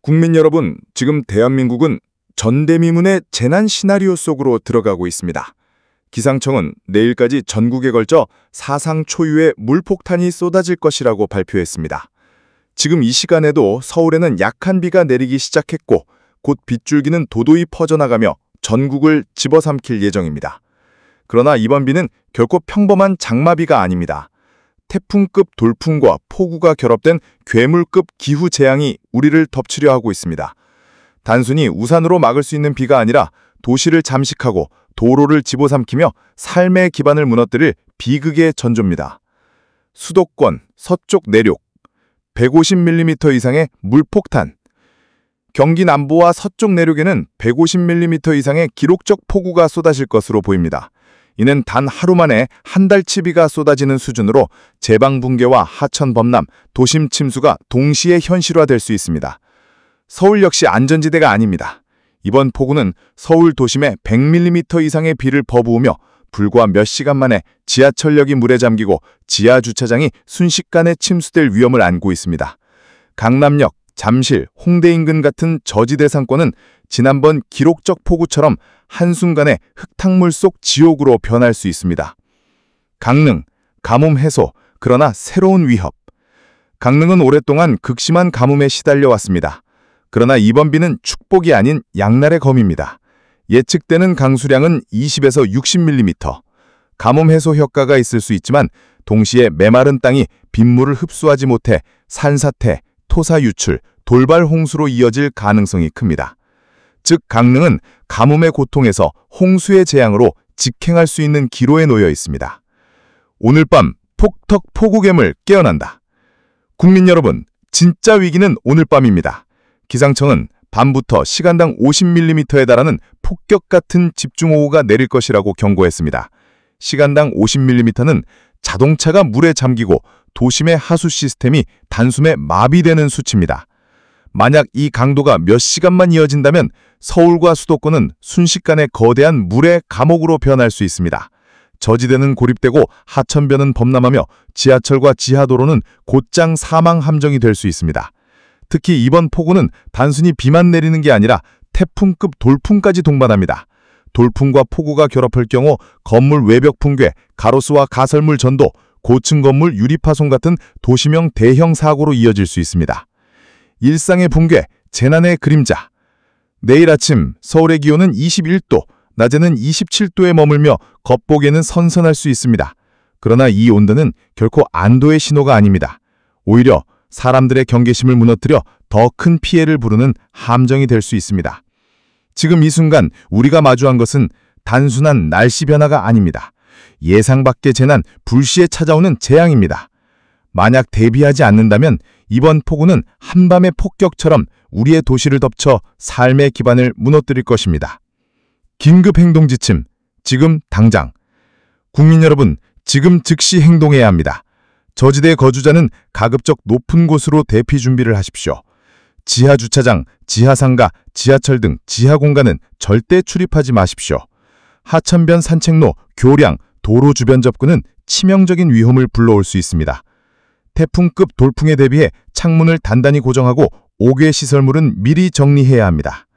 국민 여러분, 지금 대한민국은 전대미문의 재난 시나리오 속으로 들어가고 있습니다. 기상청은 내일까지 전국에 걸쳐 사상 초유의 물폭탄이 쏟아질 것이라고 발표했습니다. 지금 이 시간에도 서울에는 약한 비가 내리기 시작했고 곧 빗줄기는 도도히 퍼져나가며 전국을 집어삼킬 예정입니다. 그러나 이번 비는 결코 평범한 장마비가 아닙니다. 태풍급 돌풍과 폭우가 결합된 괴물급 기후재앙이 우리를 덮치려 하고 있습니다. 단순히 우산으로 막을 수 있는 비가 아니라 도시를 잠식하고 도로를 집어삼키며 삶의 기반을 무너뜨릴 비극의 전조입니다. 수도권, 서쪽 내륙, 150mm 이상의 물폭탄. 경기 남부와 서쪽 내륙에는 150mm 이상의 기록적 폭우가 쏟아질 것으로 보입니다. 이는 단 하루 만에 한 달치 비가 쏟아지는 수준으로 제방 붕괴와 하천 범람, 도심 침수가 동시에 현실화될 수 있습니다. 서울 역시 안전지대가 아닙니다. 이번 폭우는 서울 도심에 100mm 이상의 비를 퍼부으며 불과 몇 시간 만에 지하철역이 물에 잠기고 지하 주차장이 순식간에 침수될 위험을 안고 있습니다. 강남역, 잠실, 홍대 인근 같은 저지대 상권은 지난번 기록적 폭우처럼 한순간에 흙탕물 속 지옥으로 변할 수 있습니다. 강릉, 가뭄 해소, 그러나 새로운 위협. 강릉은 오랫동안 극심한 가뭄에 시달려 왔습니다. 그러나 이번 비는 축복이 아닌 양날의 검입니다. 예측되는 강수량은 20에서 60mm. 가뭄 해소 효과가 있을 수 있지만 동시에 메마른 땅이 빗물을 흡수하지 못해 산사태, 토사 유출, 돌발 홍수로 이어질 가능성이 큽니다. 즉 강릉은 가뭄의 고통에서 홍수의 재앙으로 직행할 수 있는 기로에 놓여 있습니다. 오늘 밤 폭턱 폭우괴물 깨어난다. 국민 여러분, 진짜 위기는 오늘 밤입니다. 기상청은 밤부터 시간당 50mm에 달하는 폭격 같은 집중호우가 내릴 것이라고 경고했습니다. 시간당 50mm는 자동차가 물에 잠기고 도심의 하수 시스템이 단숨에 마비되는 수치입니다. 만약 이 강도가 몇 시간만 이어진다면 서울과 수도권은 순식간에 거대한 물의 감옥으로 변할 수 있습니다. 저지대는 고립되고 하천변은 범람하며 지하철과 지하도로는 곧장 사망 함정이 될 수 있습니다. 특히 이번 폭우는 단순히 비만 내리는 게 아니라 태풍급 돌풍까지 동반합니다. 돌풍과 폭우가 결합할 경우 건물 외벽 붕괴, 가로수와 가설물 전도, 고층 건물 유리 파손 같은 도시명 대형 사고로 이어질 수 있습니다. 일상의 붕괴, 재난의 그림자. 내일 아침 서울의 기온은 21도, 낮에는 27도에 머물며 겉보기에는 선선할 수 있습니다. 그러나 이 온도는 결코 안도의 신호가 아닙니다. 오히려 사람들의 경계심을 무너뜨려 더 큰 피해를 부르는 함정이 될 수 있습니다. 지금 이 순간 우리가 마주한 것은 단순한 날씨 변화가 아닙니다. 예상 밖의 재난, 불시에 찾아오는 재앙입니다. 만약 대비하지 않는다면 이번 폭우는 한밤의 폭격처럼 우리의 도시를 덮쳐 삶의 기반을 무너뜨릴 것입니다. 긴급 행동 지침, 지금 당장. 국민 여러분, 지금 즉시 행동해야 합니다. 저지대 거주자는 가급적 높은 곳으로 대피 준비를 하십시오. 지하 주차장, 지하상가, 지하철 등 지하 공간은 절대 출입하지 마십시오. 하천변 산책로, 교량, 도로 주변 접근은 치명적인 위험을 불러올 수 있습니다. 태풍급 돌풍에 대비해 창문을 단단히 고정하고 옥외 시설물은 미리 정리해야 합니다.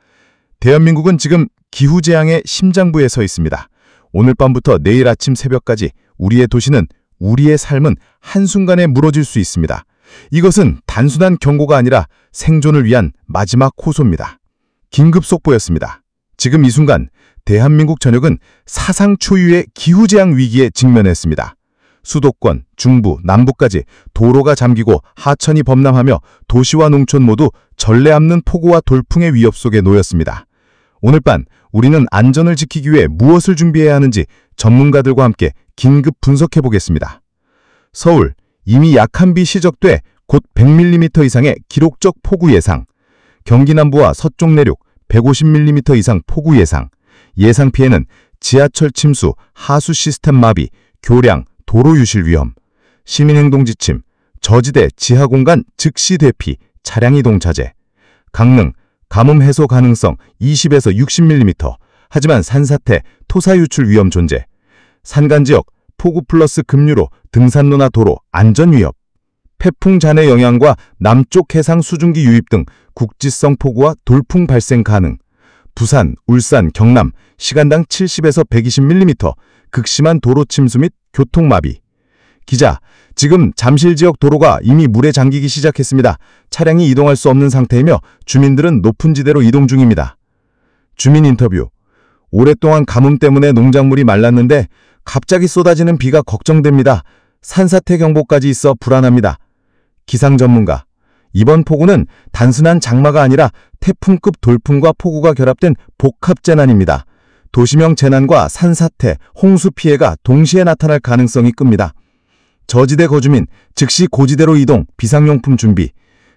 대한민국은 지금 기후재앙의 심장부에 서 있습니다. 오늘 밤부터 내일 아침 새벽까지 우리의 도시는, 우리의 삶은 한순간에 무너질 수 있습니다. 이것은 단순한 경고가 아니라 생존을 위한 마지막 호소입니다. 긴급 속보였습니다. 지금 이 순간 대한민국 전역은 사상 초유의 기후재앙 위기에 직면했습니다. 수도권, 중부, 남부까지 도로가 잠기고 하천이 범람하며 도시와 농촌 모두 전례 없는 폭우와 돌풍의 위협 속에 놓였습니다. 오늘 밤 우리는 안전을 지키기 위해 무엇을 준비해야 하는지 전문가들과 함께 긴급 분석해 보겠습니다. 서울, 이미 약한 비 시작돼 곧 100mm 이상의 기록적 폭우 예상. 경기 남부와 서쪽 내륙 150mm 이상 폭우 예상. 예상 피해는 지하철 침수, 하수 시스템 마비, 교량, 도로 유실 위험. 시민행동 지침, 저지대 지하 공간 즉시 대피, 차량 이동 자제. 강릉, 가뭄 해소 가능성 20에서 60mm. 하지만 산사태, 토사 유출 위험 존재. 산간 지역, 폭우 플러스 급류로 등산로나 도로 안전 위협. 태풍 잔해 영향과 남쪽 해상 수증기 유입 등 국지성 폭우와 돌풍 발생 가능. 부산, 울산, 경남 시간당 70에서 120mm, 극심한 도로 침수 및 교통마비. 기자, 지금 잠실 지역 도로가 이미 물에 잠기기 시작했습니다. 차량이 이동할 수 없는 상태이며 주민들은 높은 지대로 이동 중입니다. 주민 인터뷰. 오랫동안 가뭄 때문에 농작물이 말랐는데 갑자기 쏟아지는 비가 걱정됩니다. 산사태 경보까지 있어 불안합니다. 기상 전문가. 이번 폭우는 단순한 장마가 아니라 태풍급 돌풍과 폭우가 결합된 복합재난입니다. 도시명 재난과 산사태, 홍수 피해가 동시에 나타날 가능성이 큽니다. 저지대 거주민, 즉시 고지대로 이동, 비상용품 준비,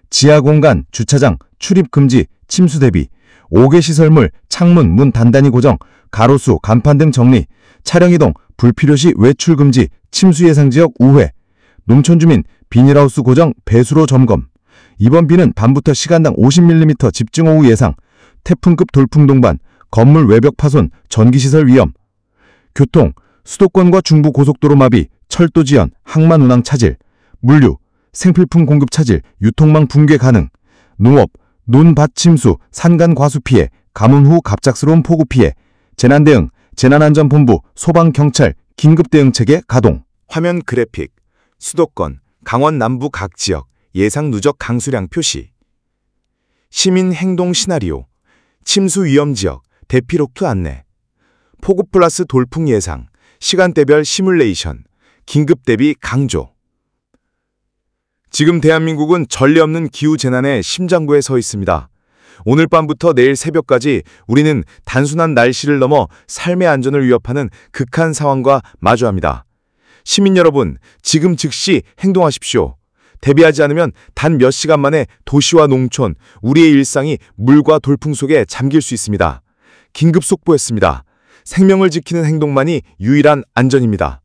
지하공간, 주차장, 출입 금지, 침수 대비, 5개 시설물, 창문, 문 단단히 고정, 가로수, 간판 등 정리, 차량 이동, 불필요시 외출 금지, 침수 예상 지역 우회, 농촌 주민, 비닐하우스 고정, 배수로 점검. 이번 비는 밤부터 시간당 50mm 집중호우 예상, 태풍급 돌풍 동반, 건물 외벽 파손, 전기시설 위험. 교통, 수도권과 중부 고속도로 마비, 철도 지연, 항만 운항 차질, 물류, 생필품 공급 차질, 유통망 붕괴 가능. 농업, 논밭 침수, 산간 과수 피해, 가뭄 후 갑작스러운 폭우 피해. 재난대응, 재난안전본부, 소방경찰, 긴급대응체계 가동. 화면 그래픽, 수도권, 강원 남부 각 지역, 예상 누적 강수량 표시. 시민 행동 시나리오, 침수 위험 지역, 대피로크 안내. 폭우 플러스 돌풍 예상, 시간대별 시뮬레이션, 긴급 대비 강조. 지금 대한민국은 전례 없는 기후재난의 심장부에 서 있습니다. 오늘 밤부터 내일 새벽까지 우리는 단순한 날씨를 넘어 삶의 안전을 위협하는 극한 상황과 마주합니다. 시민 여러분, 지금 즉시 행동하십시오. 대비하지 않으면 단 몇 시간 만에 도시와 농촌, 우리의 일상이 물과 돌풍 속에 잠길 수 있습니다. 긴급 속보였습니다. 생명을 지키는 행동만이 유일한 안전입니다.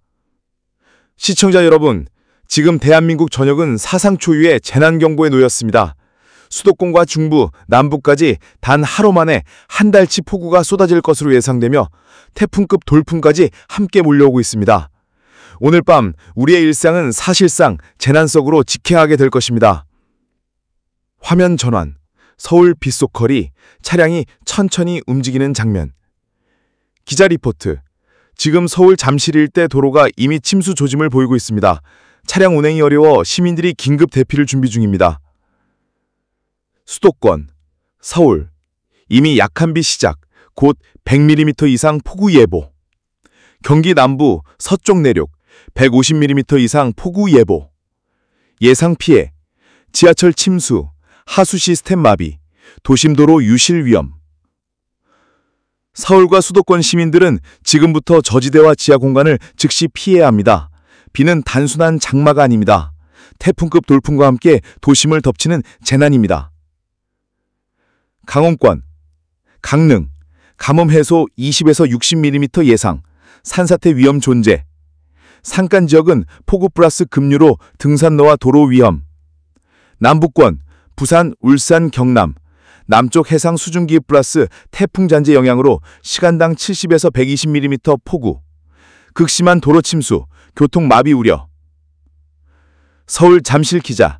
시청자 여러분, 지금 대한민국 전역은 사상 초유의 재난경보에 놓였습니다. 수도권과 중부, 남부까지 단 하루 만에 한 달치 폭우가 쏟아질 것으로 예상되며 태풍급 돌풍까지 함께 몰려오고 있습니다. 오늘 밤 우리의 일상은 사실상 재난 속으로 직행하게 될 것입니다. 화면 전환, 서울 빗속거리, 차량이 천천히 움직이는 장면. 기자 리포트, 지금 서울 잠실 일대 도로가 이미 침수 조짐을 보이고 있습니다. 차량 운행이 어려워 시민들이 긴급 대피를 준비 중입니다. 수도권, 서울, 이미 약한 비 시작, 곧 100mm 이상 폭우 예보. 경기 남부, 서쪽 내륙, 150mm 이상 폭우 예보. 예상 피해, 지하철 침수, 하수 시스템 마비, 도심도로 유실 위험. 서울과 수도권 시민들은 지금부터 저지대와 지하 공간을 즉시 피해야 합니다. 비는 단순한 장마가 아닙니다. 태풍급 돌풍과 함께 도심을 덮치는 재난입니다. 강원권, 강릉, 가뭄 해소 20에서 60mm 예상, 산사태 위험 존재. 산간 지역은 폭우 플러스 급류로 등산로와 도로 위험. 남부권, 부산, 울산, 경남, 남쪽 해상 수증기 플러스 태풍 잔재 영향으로 시간당 70에서 120mm 폭우. 극심한 도로 침수, 교통 마비 우려. 서울 잠실 기자.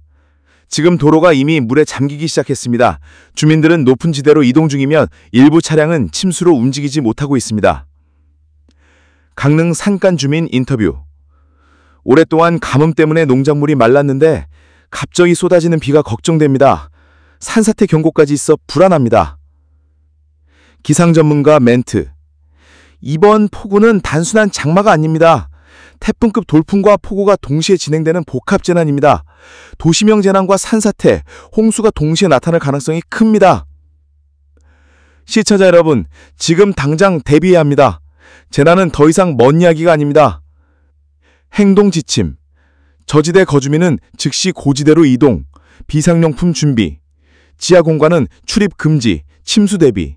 지금 도로가 이미 물에 잠기기 시작했습니다. 주민들은 높은 지대로 이동 중이며 일부 차량은 침수로 움직이지 못하고 있습니다. 강릉 산간 주민 인터뷰. 오랫동안 가뭄 때문에 농작물이 말랐는데 갑자기 쏟아지는 비가 걱정됩니다. 산사태 경고까지 있어 불안합니다. 기상 전문가 멘트. 이번 폭우는 단순한 장마가 아닙니다. 태풍급 돌풍과 폭우가 동시에 진행되는 복합재난입니다. 도시명 재난과 산사태, 홍수가 동시에 나타날 가능성이 큽니다. 시청자 여러분, 지금 당장 대비해야 합니다. 재난은 더 이상 먼 이야기가 아닙니다. 행동 지침. 저지대 거주민은 즉시 고지대로 이동, 비상용품 준비, 지하 공간은 출입 금지, 침수 대비,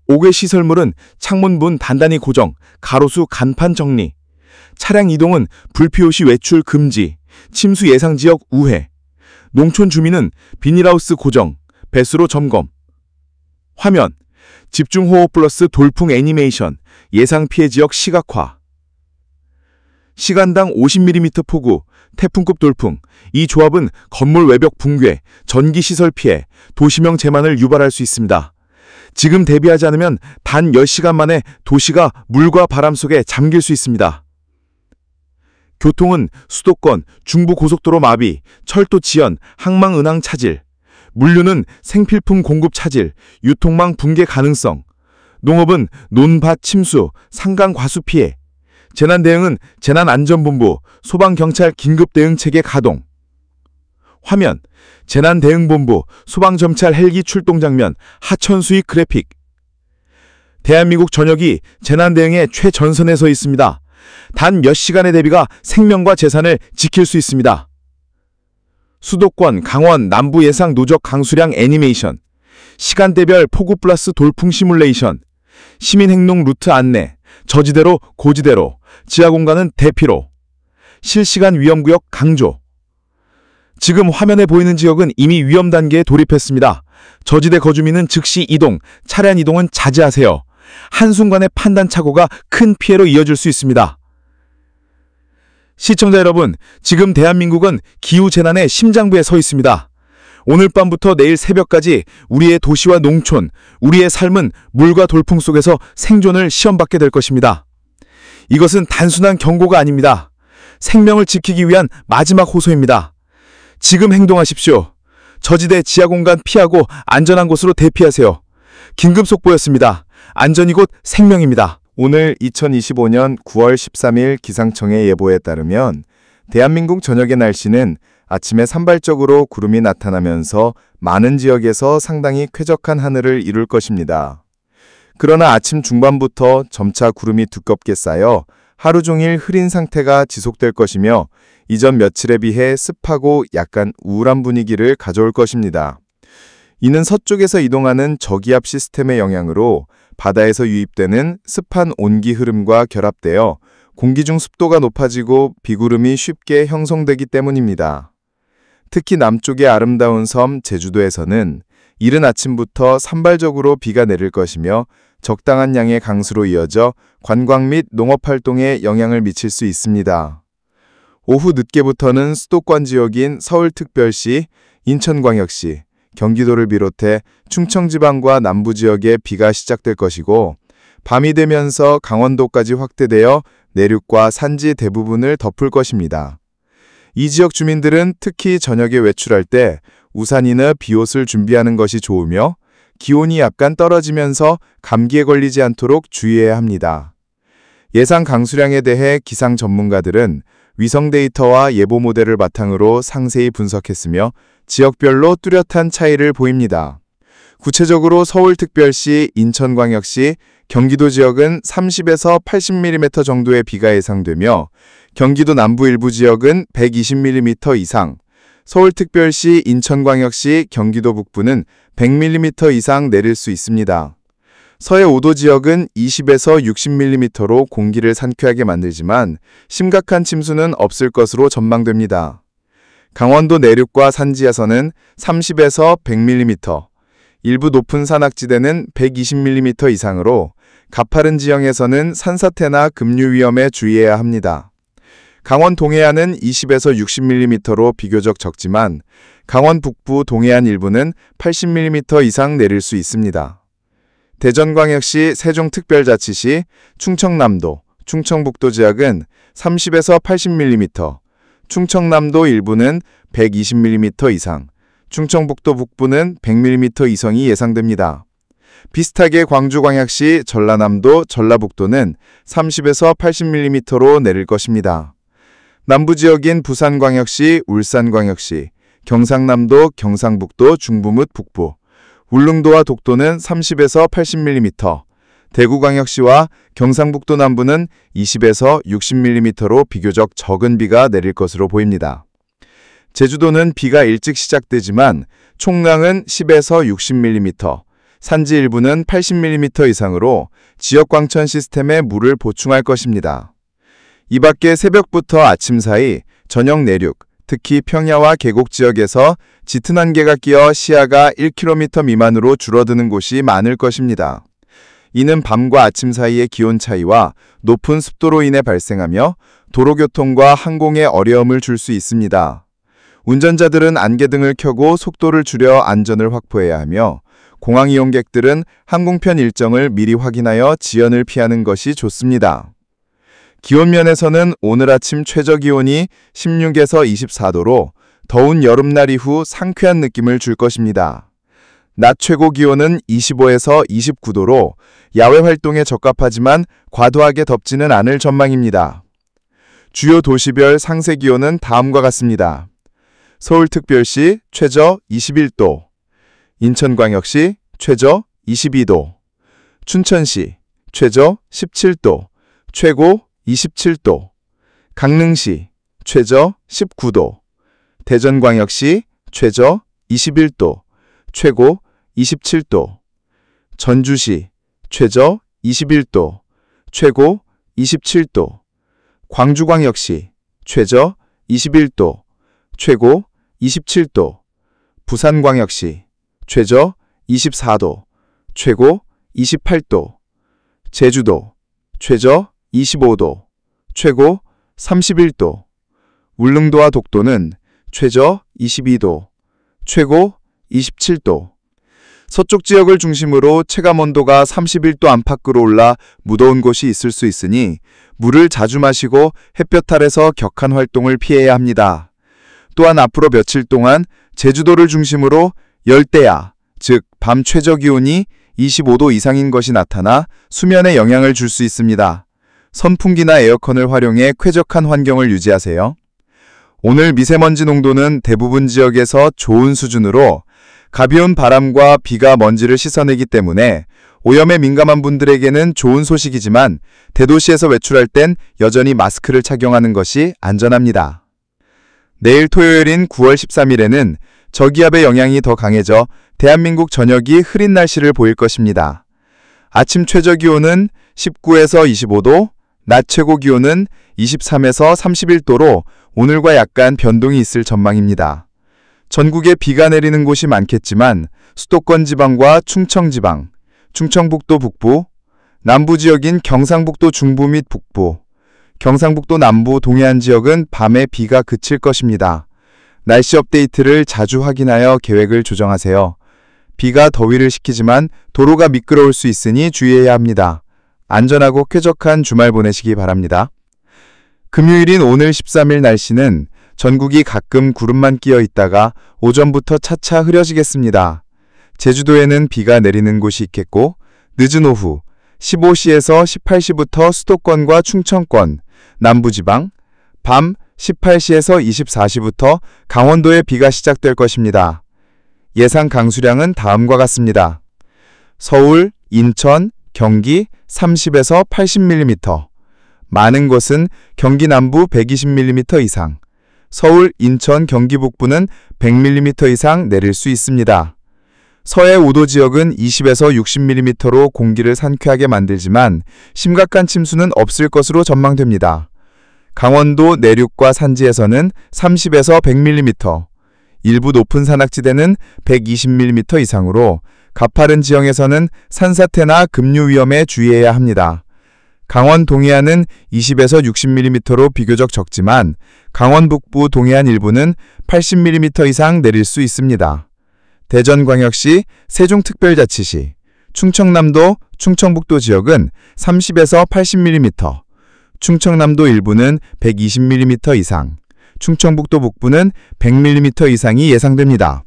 5개 시설물은 창문 문 단단히 고정, 가로수 간판 정리, 차량 이동은 불필요시 외출 금지, 침수 예상 지역 우회, 농촌 주민은 비닐하우스 고정, 배수로 점검. 화면, 집중호우 플러스 돌풍 애니메이션, 예상 피해 지역 시각화. 시간당 50mm 폭우, 태풍급 돌풍, 이 조합은 건물 외벽 붕괴, 전기시설 피해, 도시명 재난을 유발할 수 있습니다. 지금 대비하지 않으면 단 10시간 만에 도시가 물과 바람 속에 잠길 수 있습니다. 교통은 수도권, 중부고속도로 마비, 철도 지연, 항만은항 차질, 물류는 생필품 공급 차질, 유통망 붕괴 가능성, 농업은 논밭 침수, 상강 과수 피해, 재난대응은 재난안전본부, 소방경찰 긴급대응체계 가동. 화면, 재난대응본부, 소방점찰 헬기 출동 장면, 하천수익 그래픽. 대한민국 전역이 재난대응의 최전선에 서 있습니다. 단 몇 시간의 대비가 생명과 재산을 지킬 수 있습니다. 수도권, 강원, 남부 예상 누적 강수량 애니메이션, 시간대별 폭우 플러스 돌풍 시뮬레이션, 시민행동 루트 안내, 저지대로 고지대로, 지하공간은 대피로, 실시간 위험구역 강조. 지금 화면에 보이는 지역은 이미 위험 단계에 돌입했습니다. 저지대 거주민은 즉시 이동, 차량 이동은 자제하세요. 한순간의 판단착오가 큰 피해로 이어질 수 있습니다. 시청자 여러분, 지금 대한민국은 기후재난의 심장부에 서 있습니다. 오늘 밤부터 내일 새벽까지 우리의 도시와 농촌, 우리의 삶은 물과 돌풍 속에서 생존을 시험받게 될 것입니다. 이것은 단순한 경고가 아닙니다. 생명을 지키기 위한 마지막 호소입니다. 지금 행동하십시오. 저지대 지하공간 피하고 안전한 곳으로 대피하세요. 긴급속보였습니다. 안전이 곧 생명입니다. 오늘 2025년 9월 13일 기상청의 예보에 따르면 대한민국 저녁의 날씨는 아침에 산발적으로 구름이 나타나면서 많은 지역에서 상당히 쾌적한 하늘을 이룰 것입니다. 그러나 아침 중반부터 점차 구름이 두껍게 쌓여 하루 종일 흐린 상태가 지속될 것이며 이전 며칠에 비해 습하고 약간 우울한 분위기를 가져올 것입니다. 이는 서쪽에서 이동하는 저기압 시스템의 영향으로 바다에서 유입되는 습한 온기 흐름과 결합되어 공기 중 습도가 높아지고 비구름이 쉽게 형성되기 때문입니다. 특히 남쪽의 아름다운 섬 제주도에서는 이른 아침부터 산발적으로 비가 내릴 것이며 적당한 양의 강수로 이어져 관광 및 농업활동에 영향을 미칠 수 있습니다. 오후 늦게부터는 수도권 지역인 서울특별시, 인천광역시, 경기도를 비롯해 충청지방과 남부지역에 비가 시작될 것이고 밤이 되면서 강원도까지 확대되어 내륙과 산지 대부분을 덮을 것입니다. 이 지역 주민들은 특히 저녁에 외출할 때 우산이나 비옷을 준비하는 것이 좋으며 기온이 약간 떨어지면서 감기에 걸리지 않도록 주의해야 합니다. 예상 강수량에 대해 기상 전문가들은 위성 데이터와 예보 모델을 바탕으로 상세히 분석했으며 지역별로 뚜렷한 차이를 보입니다. 구체적으로 서울특별시, 인천광역시, 경기도 지역은 30에서 80mm 정도의 비가 예상되며 경기도 남부 일부 지역은 120mm 이상, 서울특별시, 인천광역시, 경기도 북부는 100mm 이상 내릴 수 있습니다. 서해 5도 지역은 20에서 60mm로 공기를 상쾌하게 만들지만 심각한 침수는 없을 것으로 전망됩니다. 강원도 내륙과 산지에서는 30에서 100mm, 일부 높은 산악지대는 120mm 이상으로 가파른 지형에서는 산사태나 급류 위험에 주의해야 합니다. 강원 동해안은 20에서 60mm로 비교적 적지만 강원 북부 동해안 일부는 80mm 이상 내릴 수 있습니다. 대전광역시, 세종특별자치시, 충청남도, 충청북도 지역은 30에서 80mm, 충청남도 일부는 120mm 이상, 충청북도 북부는 100mm 이상이 예상됩니다. 비슷하게 광주광역시, 전라남도, 전라북도는 30에서 80mm로 내릴 것입니다. 남부지역인 부산광역시, 울산광역시, 경상남도, 경상북도 중부 및 북부, 울릉도와 독도는 30에서 80mm, 대구광역시와 경상북도 남부는 20에서 60mm로 비교적 적은 비가 내릴 것으로 보입니다. 제주도는 비가 일찍 시작되지만 총량은 10에서 60mm, 산지 일부는 80mm 이상으로 지역 광천 시스템에 물을 보충할 것입니다. 이 밖에 새벽부터 아침 사이 전역 내륙, 특히 평야와 계곡 지역에서 짙은 안개가 끼어 시야가 1km 미만으로 줄어드는 곳이 많을 것입니다. 이는 밤과 아침 사이의 기온 차이와 높은 습도로 인해 발생하며 도로교통과 항공에 어려움을 줄 수 있습니다. 운전자들은 안개등을 켜고 속도를 줄여 안전을 확보해야 하며 공항 이용객들은 항공편 일정을 미리 확인하여 지연을 피하는 것이 좋습니다. 기온 면에서는 오늘 아침 최저 기온이 16에서 24도로 더운 여름날 이후 상쾌한 느낌을 줄 것입니다. 낮 최고 기온은 25에서 29도로 야외 활동에 적합하지만 과도하게 덥지는 않을 전망입니다. 주요 도시별 상세 기온은 다음과 같습니다. 서울특별시 최저 21도, 인천광역시 최저 22도, 춘천시 최저 17도, 최고 27도, 강릉시 최저 19도, 대전광역시 최저 21도, 최고 27도, 전주시 최저 21도, 최고 27도, 광주광역시 최저 21도, 최고 27도, 부산광역시 최저 24도, 최고 28도, 제주도 최저 25도, 최고 31도, 울릉도와 독도는 최저 22도, 최고 27도. 서쪽 지역을 중심으로 체감온도가 31도 안팎으로 올라 무더운 곳이 있을 수 있으니 물을 자주 마시고 햇볕 아래서 격한 활동을 피해야 합니다. 또한 앞으로 며칠 동안 제주도를 중심으로 열대야, 즉 밤 최저 기온이 25도 이상인 것이 나타나 수면에 영향을 줄 수 있습니다. 선풍기나 에어컨을 활용해 쾌적한 환경을 유지하세요. 오늘 미세먼지 농도는 대부분 지역에서 좋은 수준으로 가벼운 바람과 비가 먼지를 씻어내기 때문에 오염에 민감한 분들에게는 좋은 소식이지만 대도시에서 외출할 땐 여전히 마스크를 착용하는 것이 안전합니다. 내일 토요일인 9월 13일에는 저기압의 영향이 더 강해져 대한민국 전역이 흐린 날씨를 보일 것입니다. 아침 최저 기온은 19에서 25도, 낮 최고 기온은 23에서 31도로 오늘과 약간 변동이 있을 전망입니다. 전국에 비가 내리는 곳이 많겠지만 수도권 지방과 충청 지방, 충청북도 북부, 남부 지역인 경상북도 중부 및 북부, 경상북도 남부 동해안 지역은 밤에 비가 그칠 것입니다. 날씨 업데이트를 자주 확인하여 계획을 조정하세요. 비가 더위를 식히지만 도로가 미끄러울 수 있으니 주의해야 합니다. 안전하고 쾌적한 주말 보내시기 바랍니다. 금요일인 오늘 13일 날씨는 전국이 가끔 구름만 끼어 있다가 오전부터 차차 흐려지겠습니다. 제주도에는 비가 내리는 곳이 있겠고 늦은 오후 15시에서 18시부터 수도권과 충청권, 남부지방, 밤 18시에서 24시부터 강원도에 비가 시작될 것입니다. 예상 강수량은 다음과 같습니다. 서울, 인천, 경기 30에서 80mm, 많은 곳은 경기 남부 120mm 이상, 서울, 인천, 경기 북부는 100mm 이상 내릴 수 있습니다. 서해 5도 지역은 20에서 60mm로 공기를 상쾌하게 만들지만 심각한 침수는 없을 것으로 전망됩니다. 강원도 내륙과 산지에서는 30에서 100mm, 일부 높은 산악지대는 120mm 이상으로 가파른 지형에서는 산사태나 급류 위험에 주의해야 합니다. 강원 동해안은 20에서 60mm로 비교적 적지만 강원 북부 동해안 일부는 80mm 이상 내릴 수 있습니다. 대전광역시, 세종특별자치시, 충청남도, 충청북도 지역은 30에서 80mm, 충청남도 일부는 120mm 이상, 충청북도 북부는 100mm 이상이 예상됩니다.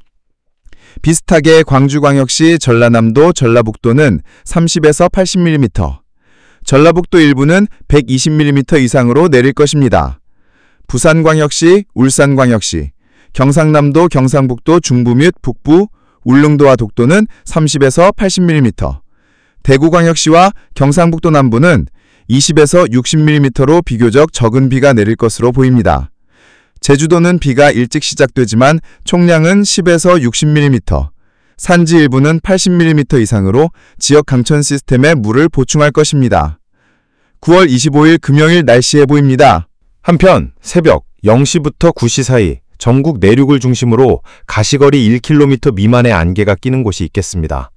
비슷하게 광주광역시, 전라남도, 전라북도는 30에서 80mm, 전라북도 일부는 120mm 이상으로 내릴 것입니다. 부산광역시, 울산광역시, 경상남도, 경상북도 중부 및 북부, 울릉도와 독도는 30에서 80mm, 대구광역시와 경상북도 남부는 20에서 60mm로 비교적 적은 비가 내릴 것으로 보입니다. 제주도는 비가 일찍 시작되지만 총량은 10에서 60mm, 산지 일부는 80mm 이상으로 지역 강천 시스템에 물을 보충할 것입니다. 9월 25일 금요일 날씨 예보입니다. 한편 새벽 0시부터 9시 사이 전국 내륙을 중심으로 가시거리 1km 미만의 안개가 끼는 곳이 있겠습니다.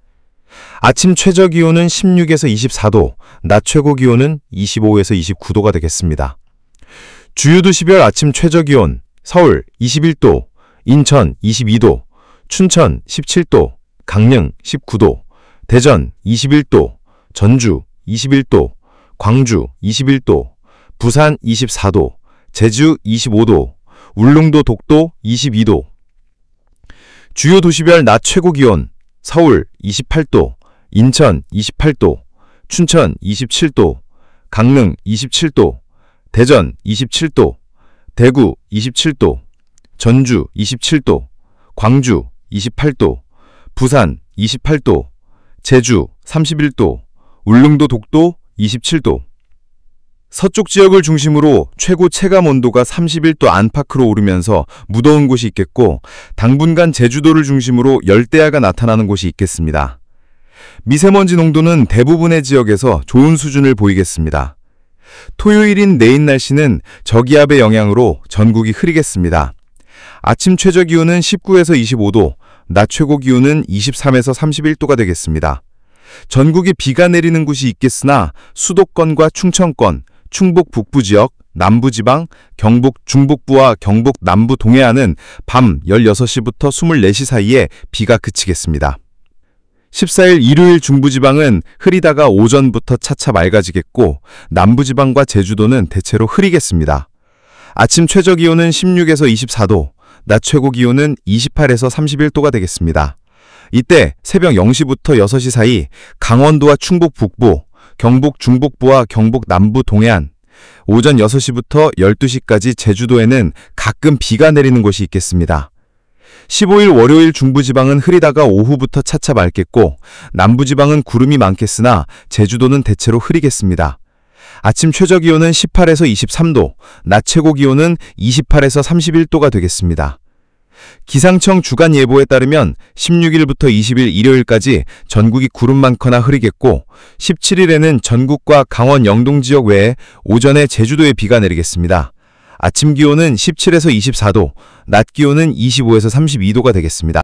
아침 최저 기온은 16에서 24도, 낮 최고 기온은 25에서 29도가 되겠습니다. 주요 도시별 아침 최저기온: 서울 21도, 인천 22도, 춘천 17도, 강릉 19도, 대전 21도, 전주 21도, 광주 21도, 부산 24도, 제주 25도, 울릉도 독도 22도. 주요 도시별 낮 최고 기온: 서울 28도, 인천 28도, 춘천 27도, 강릉 27도, 대전 27도, 대구 27도, 전주 27도, 광주 28도, 부산 28도, 제주 31도, 울릉도 독도 27도. 서쪽 지역을 중심으로 최고 체감 온도가 31도 안팎으로 오르면서 무더운 곳이 있겠고, 당분간 제주도를 중심으로 열대야가 나타나는 곳이 있겠습니다. 미세먼지 농도는 대부분의 지역에서 좋은 수준을 보이겠습니다. 토요일인 내일 날씨는 저기압의 영향으로 전국이 흐리겠습니다. 아침 최저 기온은 19에서 25도, 낮 최고 기온은 23에서 31도가 되겠습니다. 전국에 비가 내리는 곳이 있겠으나 수도권과 충청권, 충북 북부 지역, 남부지방, 경북 중북부와 경북 남부 동해안은 밤 16시부터 24시 사이에 비가 그치겠습니다. 14일 일요일 중부지방은 흐리다가 오전부터 차차 맑아지겠고, 남부지방과 제주도는 대체로 흐리겠습니다. 아침 최저 기온은 16에서 24도, 낮 최고 기온은 28에서 31도가 되겠습니다. 이때 새벽 0시부터 6시 사이 강원도와 충북 북부, 경북 중북부와 경북 남부 동해안, 오전 6시부터 12시까지 제주도에는 가끔 비가 내리는 곳이 있겠습니다. 15일 월요일 중부지방은 흐리다가 오후부터 차차 맑겠고, 남부지방은 구름이 많겠으나 제주도는 대체로 흐리겠습니다. 아침 최저 기온은 18에서 23도, 낮 최고 기온은 28에서 31도가 되겠습니다. 기상청 주간 예보에 따르면 16일부터 20일 일요일까지 전국이 구름 많거나 흐리겠고, 17일에는 전국과 강원 영동 지역 외에 오전에 제주도에 비가 내리겠습니다. 아침 기온은 17에서 24도, 낮 기온은 25에서 32도가 되겠습니다.